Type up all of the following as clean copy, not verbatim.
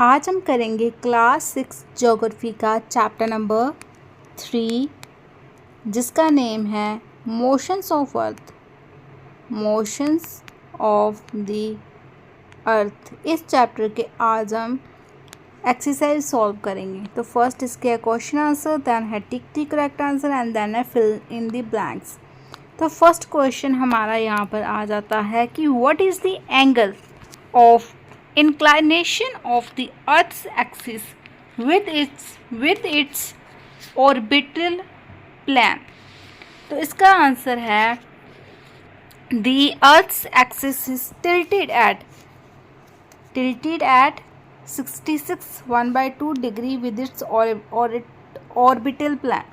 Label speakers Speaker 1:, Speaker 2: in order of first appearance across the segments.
Speaker 1: आज हम करेंगे क्लास 6 ज्योग्राफी का चैप्टर नंबर 3 जिसका नेम है motions of earth. Motions of the अर्थ। इस चैप्टर के आज हम एक्सरसाइज सॉल्व करेंगे। तो फर्स्ट इसके क्वेश्चन आंसर, देन है tick the correct answer and then है फिल इन द ब्लैंक्स। तो फर्स्ट क्वेश्चन हमारा यहाँ पर आ जाता है कि what is the angle of inclination of the Earth's axis with its orbital plane। तो इसका आंसर है the Earth's axis is tilted at 66 degree with its orbital plane।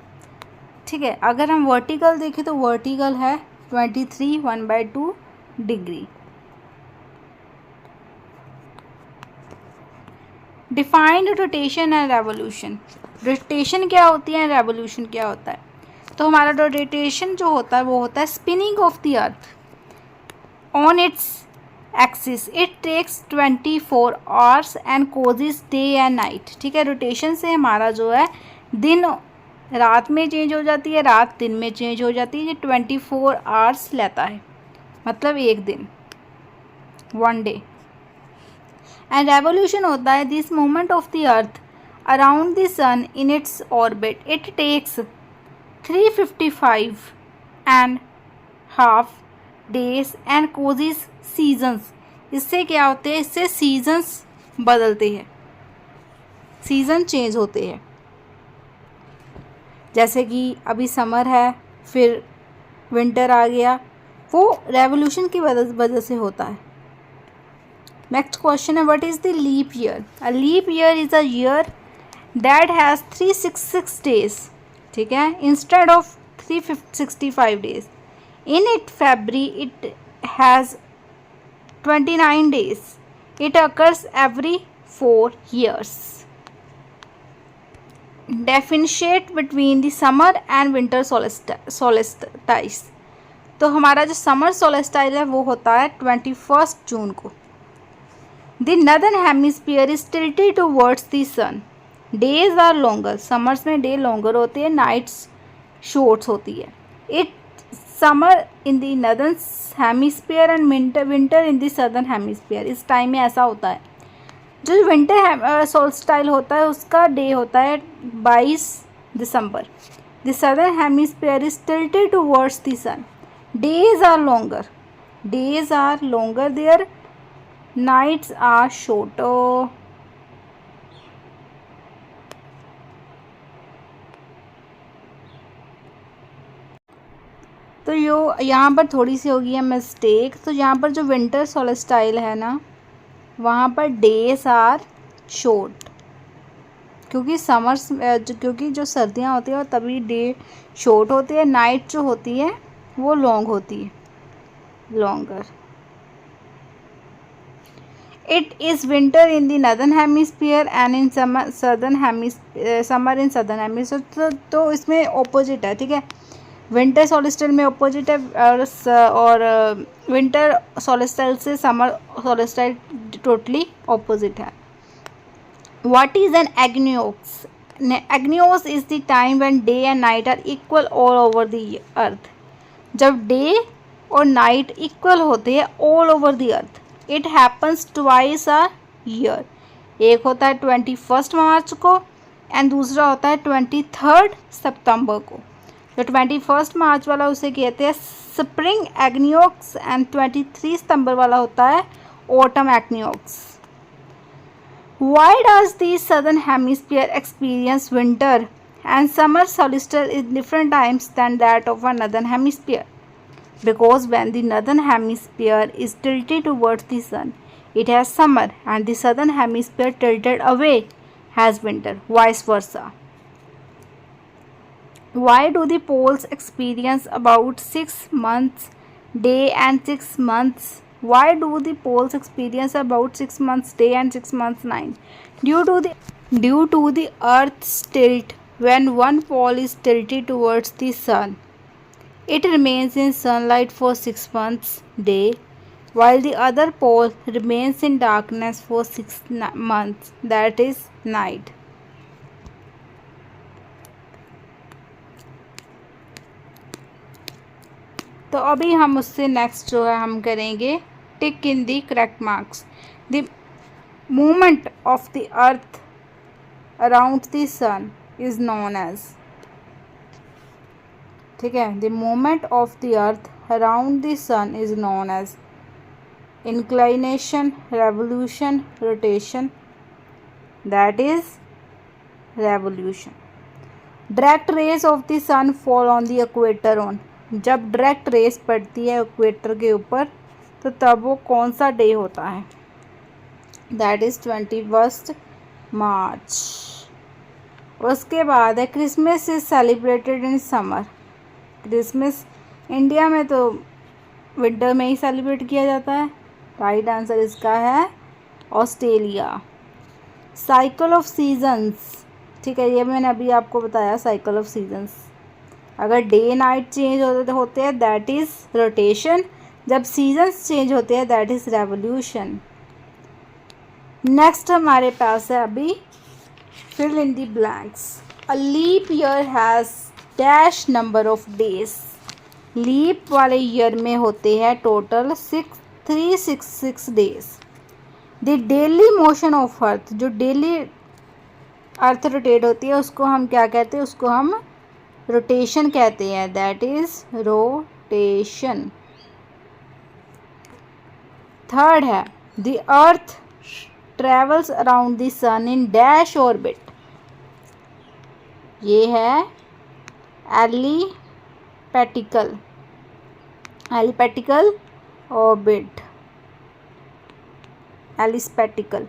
Speaker 1: ठीक है, अगर हम वर्टिकल देखें तो वर्टिकल है 23 degree. Defined rotation and revolution. Rotation क्या होती है, रेवोल्यूशन क्या होता है? तो हमारा रोटेशन जो होता है वो होता है spinning of the earth on its axis. It takes 24 hours and causes day and night. ठीक है, रोटेशन से हमारा जो है दिन रात में चेंज हो जाती है, रात दिन में चेंज हो जाती है। ये 24 आवर्स लेता है, मतलब एक दिन, 1 डे। एंड रेवोल्यूशन होता है this movement of the earth around the sun in its orbit. It takes 355.5 days and causes seasons. इससे क्या होते हैं, इससे सीजन्स बदलते हैं, सीजन चेंज होते हैं। जैसे कि अभी समर है, फिर विंटर आ गया, वो रेवोल्यूशन की वजह से होता है। नेक्स्ट क्वेश्चन है what is the leap year. A leap year is a year that has 366 days. ठीक है, instead of 365 days. In it February it has 29 days. It occurs every 4 years। Differentiate between the summer and winter solstice. तो हमारा जो summer सोलेस्टाइल है वो होता है 21 जून को। The northern hemisphere is tilted towards the sun. Days are longer. Summers में day longer होती है, nights short होती है। It summer in the northern hemisphere and winter in the southern hemisphere। इस टाइम में ऐसा होता है। जो विंटर सोल्स्टाइल होता है उसका डे होता है 22 दिसंबर। The southern hemisphere is tilted towards the sun. Days are longer. Days are longer there. Nights are shorter। तो यहाँ पर थोड़ी सी होगी है मिस्टेक। तो यहाँ पर जो विंटर सोलेस्टाइल है ना, वहाँ पर डेज आर शॉर्ट, क्योंकि क्योंकि जो सर्दियाँ होती हैं तभी डे शॉर्ट होती है, नाइट जो होती है वो लॉन्ग होती है, longer. It is winter in the northern hemisphere and in summer in southern hemisphere। तो इसमें ऑपोजिट है। ठीक है, विंटर सोलेस्टाइल में ऑपोजिट है, और विंटर सोलेस्टाइल से समर सोलेस्टाइल टोटली ऑपोजिट है। What is an equinox? Equinox is the time when day and night are equal all over the earth। जब डे और नाइट इक्वल होते हैं all over the earth। It happens twice a year. एक होता है 21 मार्च को and दूसरा होता है 23 सितंबर को। जो 21 मार्च वाला उसे कहते हैं स्प्रिंग एक्नियोक्स एंड 23 सितंबर वाला होता है autumn equinox. Why does the southern hemisphere experience winter and summer solstice in different times than that of a northern hemisphere? Because when the northern hemisphere is tilted towards the sun, it has summer, and the southern hemisphere tilted away has winter, vice versa. Why do the poles experience about 6 months day and 6 months? Why do the poles experience about 6 months day and 6 months night? Due to the Earth's tilt. When one pole is tilted towards the sun, it remains in sunlight for 6 months day. while the other pole remains in darkness for 6 months, that is night. तो अभी हम उससे next जो है हम करेंगे tick in the correct marks. The movement of the earth around the sun is known as. ठीक है, the movement of the earth around the sun is known as inclination, revolution, rotation, that is revolution. Direct rays of the sun fall on the equator on. जब direct race पड़ती है equator के ऊपर तो तब वो कौन सा डे होता है? दैट इज़ 21 मार्च. उसके बाद है Christmas is celebrated in summer. Christmas India में तो विंटर में ही सेलिब्रेट किया जाता है. राइट आंसर इसका है ऑस्ट्रेलिया. Cycle of seasons. ठीक है, ये मैंने अभी आपको बताया साइकिल ऑफ सीजन्स. अगर डे नाइट चेंज होते हैं दैट इज़ रोटेशन. जब सीजन्स चेंज होते हैं दैट इज़ रेवोल्यूशन. नेक्स्ट हमारे पास है अभी fill in the blanks. A leap year has dash number of days. Leap वाले ईयर में होते हैं total 366 days. The daily motion of earth. जो डेली अर्थ रोटेट होती है उसको हम क्या कहते हैं? उसको हम रोटेशन कहते हैं. That is rotation. थर्ड है the earth travels around the sun in dash orbit. ये है elliptical orbit. Elliptical.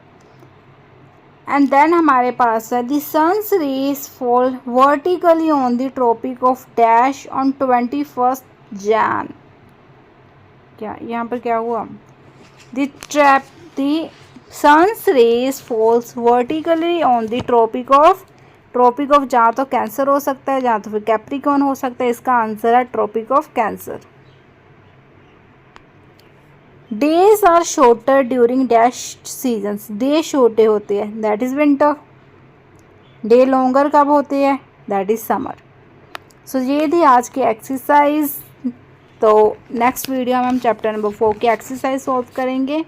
Speaker 1: And then हमारे पास है the sun's rays fall vertically on the tropic of dash on 21 Jan. क्या यहाँ पर क्या हुआ? The sun's rays falls vertically on the tropic of जहाँ तो कैंसर हो सकता है, जहाँ तो फिर कैप्रिकॉर्न हो सकता है. इसका आंसर है tropic of cancer. Days are shorter during dash seasons. Day छोटे होते हैं that is winter. Day longer कब होते हैं? That is summer. सो ये थी आज की एक्सरसाइज. तो नेक्स्ट वीडियो में हम चैप्टर नंबर 4 की एक्सरसाइज सॉल्व करेंगे.